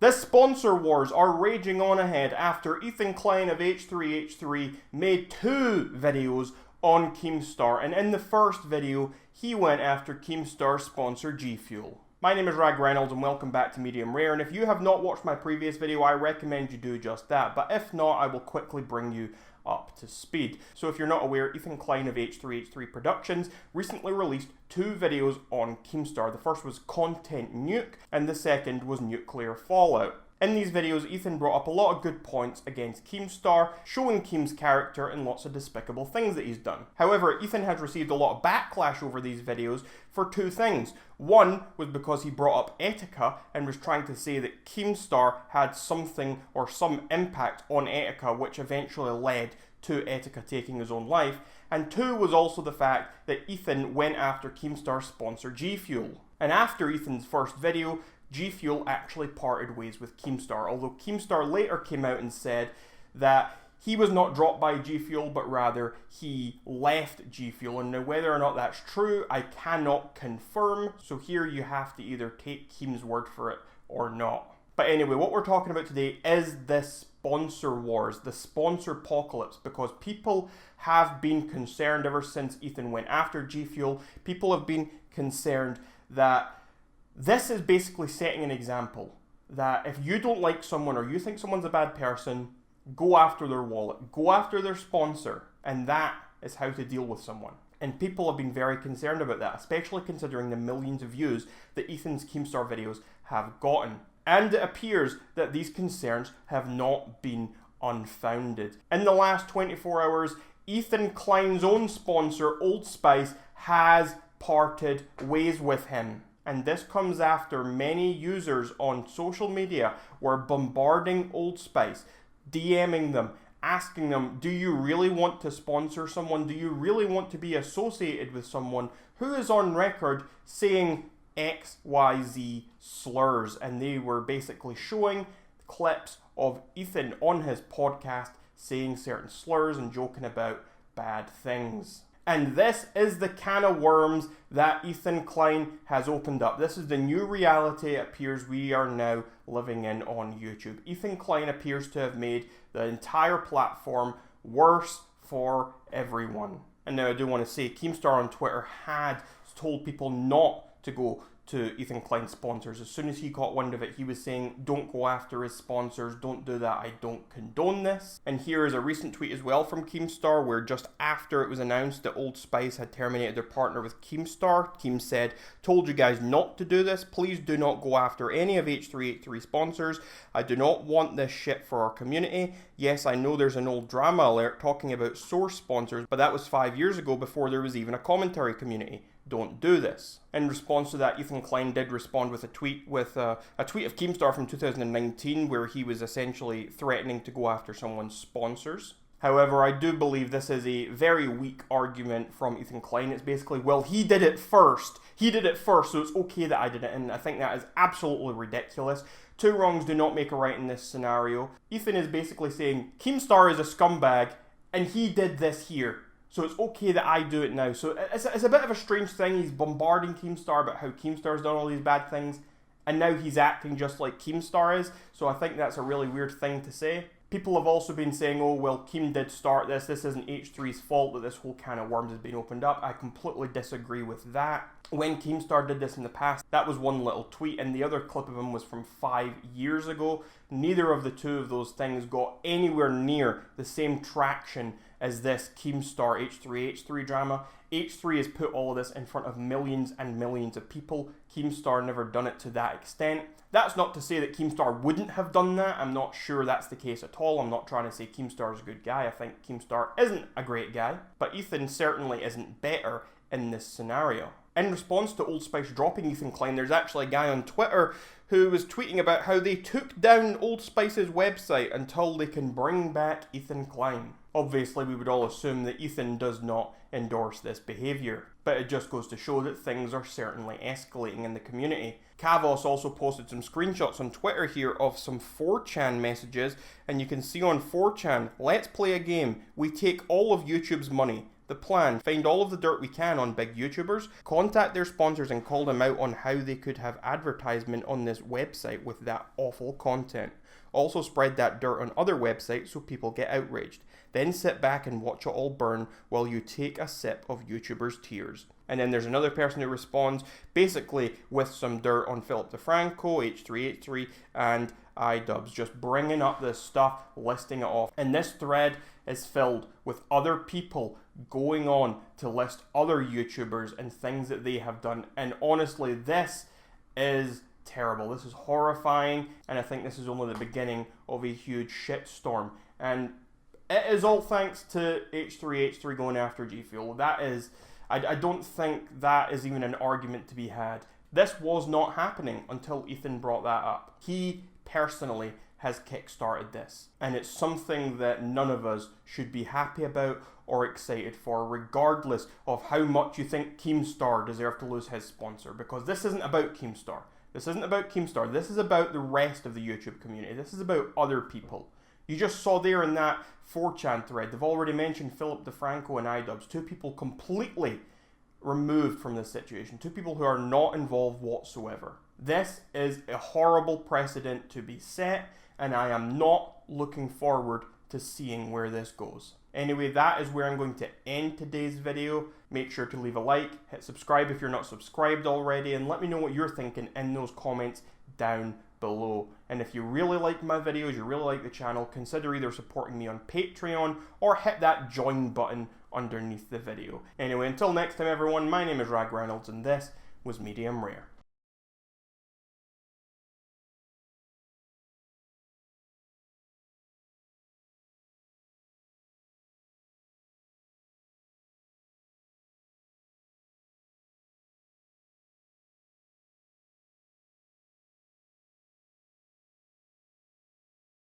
The sponsor wars are raging on ahead after Ethan Klein of H3H3 made 2 videos on Keemstar, and in the first video he went after Keemstar sponsor G Fuel. My name is Rag Reynolds and welcome back to Medium Rare, and if you have not watched my previous video I recommend you do just that, but if not I will quickly bring you up to speed. So if you're not aware, Ethan Klein of H3H3 Productions recently released 2 videos on Keemstar. The first was Content Nuke and the second was Nuclear Fallout. In these videos, Ethan brought up a lot of good points against Keemstar, showing Keem's character and lots of despicable things that he's done. However, Ethan has received a lot of backlash over these videos for 2 things. One was because he brought up Etika and was trying to say that Keemstar had something or some impact on Etika, which eventually led to Etika taking his own life. And 2 was also the fact that Ethan went after Keemstar's sponsor G Fuel. And after Ethan's first video, G Fuel actually parted ways with Keemstar, although Keemstar later came out and said that he was not dropped by G Fuel, but rather he left G Fuel. And now whether or not that's true, I cannot confirm, so here you have to either take Keem's word for it or not. But anyway, what we're talking about today is the sponsor wars, the sponsor apocalypse, because people have been concerned ever since Ethan went after G Fuel. People have been concerned that this is basically setting an example that if you don't like someone or you think someone's a bad person, go after their wallet, go after their sponsor, and that is how to deal with someone. And people have been very concerned about that, especially considering the millions of views that Ethan's Keemstar videos have gotten. And it appears that these concerns have not been unfounded. In the last 24 hours, Ethan Klein's own sponsor, Old Spice, has parted ways with him. And this comes after many users on social media were bombarding Old Spice, DMing them, asking them, do you really want to sponsor someone? Do you really want to be associated with someone who is on record saying XYZ slurs? And they were basically showing clips of Ethan on his podcast saying certain slurs and joking about bad things. And this is the can of worms that Ethan Klein has opened up. This is the new reality it appears we are now living in on YouTube. Ethan Klein appears to have made the entire platform worse for everyone. And now I do want to say, Keemstar on Twitter had told people not to go to Ethan Klein's sponsors. As soon as he got wind of it, he was saying, don't go after his sponsors, don't do that, I don't condone this. And here is a recent tweet as well from Keemstar, where just after it was announced that Old Spice had terminated their partner with Keemstar, Keem said, told you guys not to do this, please do not go after any of H3H3 sponsors, I do not want this shit for our community. Yes, I know there's an old drama alert talking about source sponsors, but that was 5 years ago before there was even a commentary community. Don't do this. In response to that, Ethan Klein did respond with a tweet of Keemstar from 2019 where he was essentially threatening to go after someone's sponsors. However, I do believe this is a very weak argument from Ethan Klein. It's basically, well, he did it first. He did it first, so it's okay that I did it. And I think that is absolutely ridiculous. 2 wrongs do not make a right in this scenario. Ethan is basically saying, Keemstar is a scumbag, and he did this here. So it's okay that I do it now. So it's a bit of a strange thing. He's bombarding Keemstar about how Keemstar's done all these bad things. And now he's acting just like Keemstar is. So I think that's a really weird thing to say. People have also been saying, oh, well, Keem did start this. This isn't H3's fault that this whole can of worms has been opened up. I completely disagree with that. When Keemstar did this in the past, that was one little tweet, and the other clip of him was from 5 years ago. Neither of the 2 of those things got anywhere near the same traction as this Keemstar H3H3 drama. H3 has put all of this in front of millions and millions of people. Keemstar never done it to that extent. That's not to say that Keemstar wouldn't have done that. I'm not sure that's the case at all. I'm not trying to say Keemstar is a good guy. I think Keemstar isn't a great guy. But Ethan certainly isn't better in this scenario. In response to Old Spice dropping Ethan Klein, there's actually a guy on Twitter who was tweeting about how they took down Old Spice's website until they can bring back Ethan Klein. Obviously, we would all assume that Ethan does not endorse this behaviour, but it just goes to show that things are certainly escalating in the community. Kavos also posted some screenshots on Twitter here of some 4chan messages, and you can see on 4chan, let's play a game. We take all of YouTube's money. The plan: find all of the dirt we can on big YouTubers, contact their sponsors and call them out on how they could have advertisement on this website with that awful content. Also spread that dirt on other websites so people get outraged. Then sit back and watch it all burn while you take a sip of YouTubers' tears. And then there's another person who responds, basically with some dirt on Philip DeFranco, H3H3, and iDubbbz, just bringing up this stuff, listing it off. And this thread is filled with other people going on to list other YouTubers and things that they have done. And honestly, this is terrible. This is horrifying, and I think this is only the beginning of a huge shitstorm. And it is all thanks to H3H3 going after G Fuel. That is, I don't think that is even an argument to be had. This was not happening until Ethan brought that up. He personally has kickstarted this, and it's something that none of us should be happy about or excited for, regardless of how much you think Keemstar deserved to lose his sponsor, because this isn't about Keemstar. This isn't about Keemstar. This is about the rest of the YouTube community. This is about other people. You just saw there in that 4chan thread, they've already mentioned Philip DeFranco and iDubbbz, two people completely removed from this situation, two people who are not involved whatsoever. This is a horrible precedent to be set, and I am not looking forward to seeing where this goes. Anyway, that is where I'm going to end today's video. Make sure to leave a like, hit subscribe if you're not subscribed already, and let me know what you're thinking in those comments down below. And if you really like my videos, you really like the channel, consider either supporting me on Patreon or hit that join button underneath the video. Anyway, until next time everyone, my name is Rag Reynolds and this was Medium Rare.